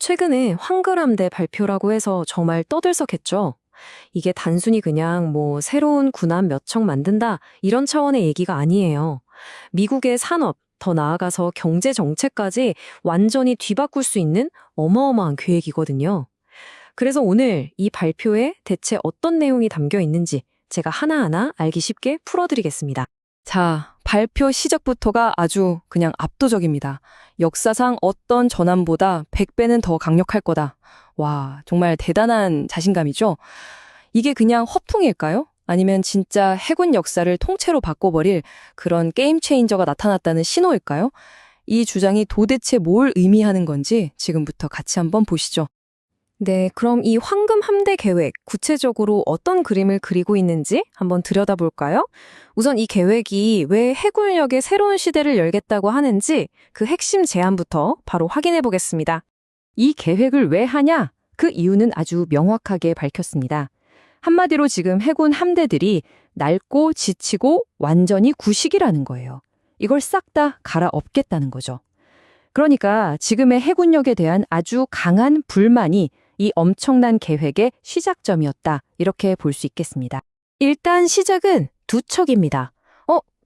최근에 황금함대 발표라고 해서 정말 떠들썩했죠. 이게 단순히 그냥 새로운 군함 몇 척 만든다 이런 차원의 얘기가 아니에요. 미국의 산업, 더 나아가서 경제 정책까지 완전히 뒤바꿀 수 있는 어마어마한 계획이거든요. 그래서 오늘 이 발표에 대체 어떤 내용이 담겨 있는지 제가 하나하나 알기 쉽게 풀어드리겠습니다. 자, 발표 시작부터가 아주 그냥 압도적입니다. 역사상 어떤 전함보다 100배는 더 강력할 거다. 와, 정말 대단한 자신감이죠? 이게 그냥 허풍일까요? 아니면 진짜 해군 역사를 통째로 바꿔버릴 그런 게임 체인저가 나타났다는 신호일까요? 이 주장이 도대체 뭘 의미하는 건지 지금부터 같이 한번 보시죠. 네, 그럼 이 황금함대 계획, 구체적으로 어떤 그림을 그리고 있는지 한번 들여다볼까요? 우선 이 계획이 왜 해군력의 새로운 시대를 열겠다고 하는지 그 핵심 제안부터 바로 확인해 보겠습니다. 이 계획을 왜 하냐? 그 이유는 아주 명확하게 밝혔습니다. 한마디로 지금 해군 함대들이 낡고 지치고 완전히 구식이라는 거예요. 이걸 싹 다 갈아엎겠다는 거죠. 그러니까 지금의 해군력에 대한 아주 강한 불만이 이 엄청난 계획의 시작점이었다. 이렇게 볼 수 있겠습니다. 일단 시작은 두 척입니다.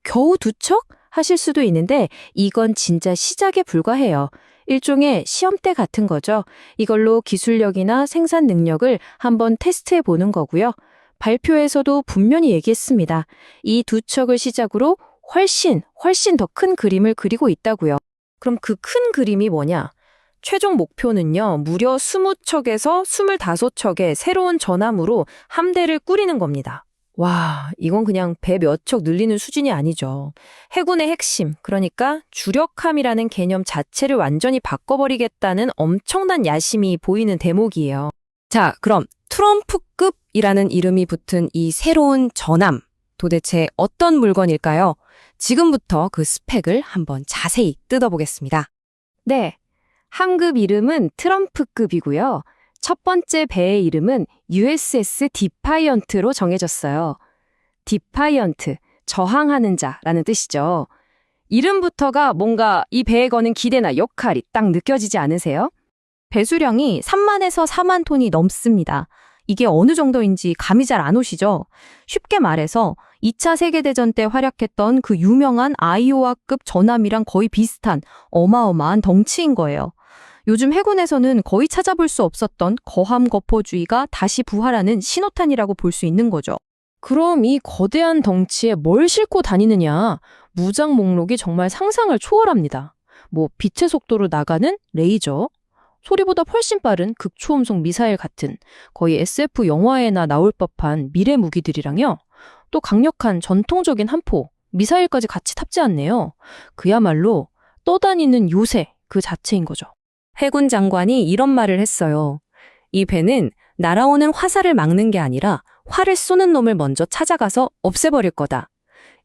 겨우 두 척? 하실 수도 있는데 이건 진짜 시작에 불과해요. 일종의 시험대 같은 거죠. 이걸로 기술력이나 생산 능력을 한번 테스트해 보는 거고요. 발표에서도 분명히 얘기했습니다. 이 두 척을 시작으로 훨씬 더 큰 그림을 그리고 있다고요. 그럼 그 큰 그림이 뭐냐? 최종 목표는요, 무려 20척에서 25척의 새로운 전함으로 함대를 꾸리는 겁니다. 와, 이건 그냥 배 몇 척 늘리는 수준이 아니죠. 해군의 핵심, 그러니까 주력함이라는 개념 자체를 완전히 바꿔버리겠다는 엄청난 야심이 보이는 대목이에요. 자, 그럼 트럼프급이라는 이름이 붙은 이 새로운 전함, 도대체 어떤 물건일까요? 지금부터 그 스펙을 한번 자세히 뜯어보겠습니다. 네, 함급 이름은 트럼프급이고요. 첫 번째 배의 이름은 USS 디파이언트로 정해졌어요. 디파이언트, 저항하는 자라는 뜻이죠. 이름부터가 뭔가 이 배에 거는 기대나 역할이 딱 느껴지지 않으세요? 배수량이 3만에서 4만 톤이 넘습니다. 이게 어느 정도인지 감이 잘 안 오시죠? 쉽게 말해서 2차 세계대전 때 활약했던 그 유명한 아이오와급 전함이랑 거의 비슷한 어마어마한 덩치인 거예요. 요즘 해군에서는 거의 찾아볼 수 없었던 거함거포주의가 다시 부활하는 신호탄이라고 볼 수 있는 거죠. 그럼 이 거대한 덩치에 뭘 싣고 다니느냐? 무장 목록이 정말 상상을 초월합니다. 빛의 속도로 나가는 레이저, 소리보다 훨씬 빠른 극초음속 미사일 같은 거의 SF 영화에나 나올 법한 미래 무기들이랑요. 또 강력한 전통적인 함포, 미사일까지 같이 탑재했네요. 그야말로 떠다니는 요새 그 자체인 거죠. 해군 장관이 이런 말을 했어요. 이 배는 날아오는 화살을 막는 게 아니라 활을 쏘는 놈을 먼저 찾아가서 없애버릴 거다.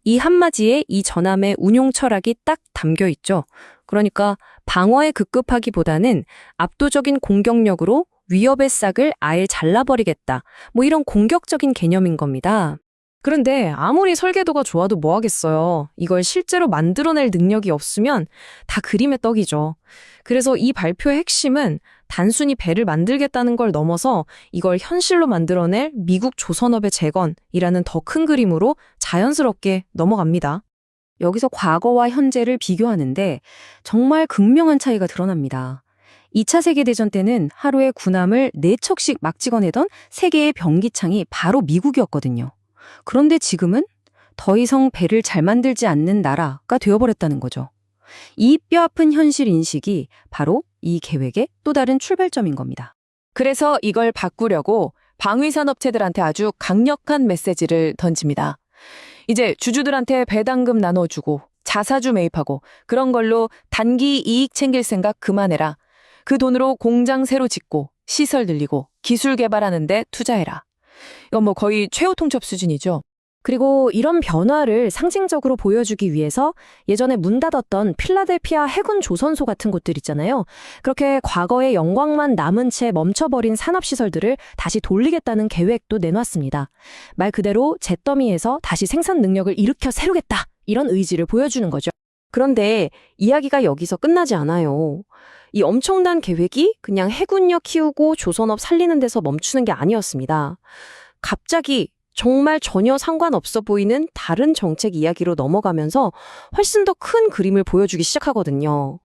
이 한마디에 이 전함의 운용 철학이 딱 담겨 있죠. 그러니까 방어에 급급하기보다는 압도적인 공격력으로 위협의 싹을 아예 잘라버리겠다. 이런 공격적인 개념인 겁니다. 그런데 아무리 설계도가 좋아도 뭐 하겠어요. 이걸 실제로 만들어낼 능력이 없으면 다 그림의 떡이죠. 그래서 이 발표의 핵심은 단순히 배를 만들겠다는 걸 넘어서 이걸 현실로 만들어낼 미국 조선업의 재건이라는 더 큰 그림으로 자연스럽게 넘어갑니다. 여기서 과거와 현재를 비교하는데 정말 극명한 차이가 드러납니다. 2차 세계대전 때는 하루에 군함을 4척씩 막 찍어내던 세계의 병기창이 바로 미국이었거든요. 그런데 지금은 더 이상 배를 잘 만들지 않는 나라가 되어버렸다는 거죠. 이 뼈아픈 현실 인식이 바로 이 계획의 또 다른 출발점인 겁니다. 그래서 이걸 바꾸려고 방위산업체들한테 아주 강력한 메시지를 던집니다. 이제 주주들한테 배당금 나눠주고 자사주 매입하고 그런 걸로 단기 이익 챙길 생각 그만해라. 그 돈으로 공장 새로 짓고 시설 늘리고 기술 개발하는 데 투자해라. 이건 거의 최후 통첩 수준이죠. 그리고 이런 변화를 상징적으로 보여주기 위해서 예전에 문 닫았던 필라델피아 해군 조선소 같은 곳들 있잖아요. 그렇게 과거의 영광만 남은 채 멈춰버린 산업시설들을 다시 돌리겠다는 계획도 내놨습니다. 말 그대로 잿더미에서 다시 생산 능력을 일으켜 세우겠다. 이런 의지를 보여주는 거죠. 그런데 이야기가 여기서 끝나지 않아요. 이 엄청난 계획이 그냥 해군력 키우고 조선업 살리는 데서 멈추는 게 아니었습니다. 갑자기 정말 전혀 상관없어 보이는 다른 정책 이야기로 넘어가면서 훨씬 더 큰 그림을 보여주기 시작하거든요.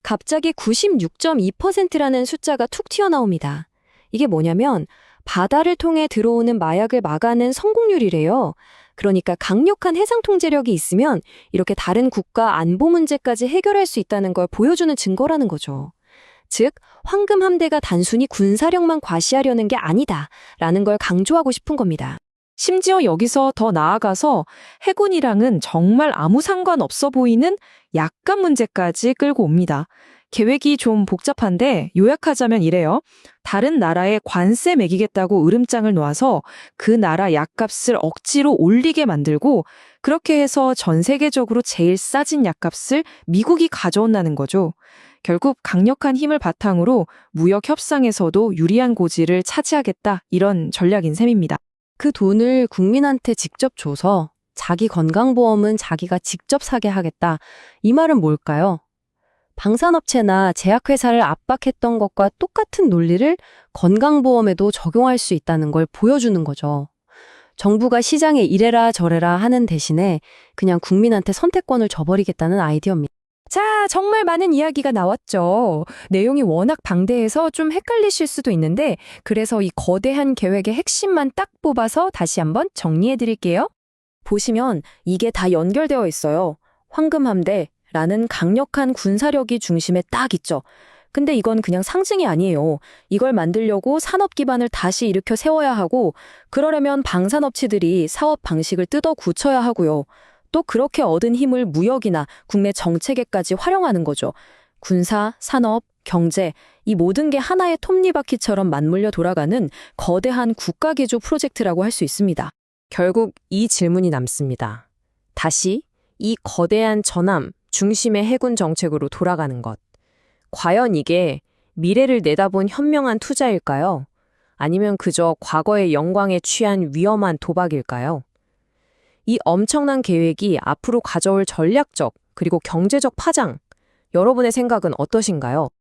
갑자기 96.2%라는 숫자가 툭 튀어나옵니다. 이게 뭐냐면 바다를 통해 들어오는 마약을 막아낸 성공률이래요. 그러니까 강력한 해상 통제력이 있으면 이렇게 다른 국가 안보 문제까지 해결할 수 있다는 걸 보여주는 증거라는 거죠. 즉, 황금 함대가 단순히 군사력만 과시하려는 게 아니다라는 걸 강조하고 싶은 겁니다. 심지어 여기서 더 나아가서 해군이랑은 정말 아무 상관없어 보이는 약간 문제까지 끌고 옵니다. 계획이 좀 복잡한데 요약하자면 이래요. 다른 나라에 관세 매기겠다고 으름장을 놓아서 그 나라 약값을 억지로 올리게 만들고 그렇게 해서 전 세계적으로 제일 싸진 약값을 미국이 가져온다는 거죠. 결국 강력한 힘을 바탕으로 무역 협상에서도 유리한 고지를 차지하겠다 이런 전략인 셈입니다. 그 돈을 국민한테 직접 줘서 자기 건강보험은 자기가 직접 사게 하겠다. 이 말은 뭘까요? 방산업체나 제약회사를 압박했던 것과 똑같은 논리를 건강보험에도 적용할 수 있다는 걸 보여주는 거죠. 정부가 시장에 이래라 저래라 하는 대신에 그냥 국민한테 선택권을 줘버리겠다는 아이디어입니다. 자, 정말 많은 이야기가 나왔죠. 내용이 워낙 방대해서 좀 헷갈리실 수도 있는데 그래서 이 거대한 계획의 핵심만 딱 뽑아서 다시 한번 정리해 드릴게요. 보시면 이게 다 연결되어 있어요. 황금함대라는 강력한 군사력이 중심에 딱 있죠. 근데 이건 그냥 상징이 아니에요. 이걸 만들려고 산업 기반을 다시 일으켜 세워야 하고 그러려면 방산업체들이 사업 방식을 뜯어 고쳐야 하고요. 또 그렇게 얻은 힘을 무역이나 국내 정책에까지 활용하는 거죠. 군사, 산업, 경제, 이 모든 게 하나의 톱니바퀴처럼 맞물려 돌아가는 거대한 국가기조 프로젝트라고 할 수 있습니다. 결국 이 질문이 남습니다. 다시 이 거대한 전함 중심의 해군 정책으로 돌아가는 것. 과연 이게 미래를 내다본 현명한 투자일까요? 아니면 그저 과거의 영광에 취한 위험한 도박일까요? 이 엄청난 계획이 앞으로 가져올 전략적 그리고 경제적 파장, 여러분의 생각은 어떠신가요?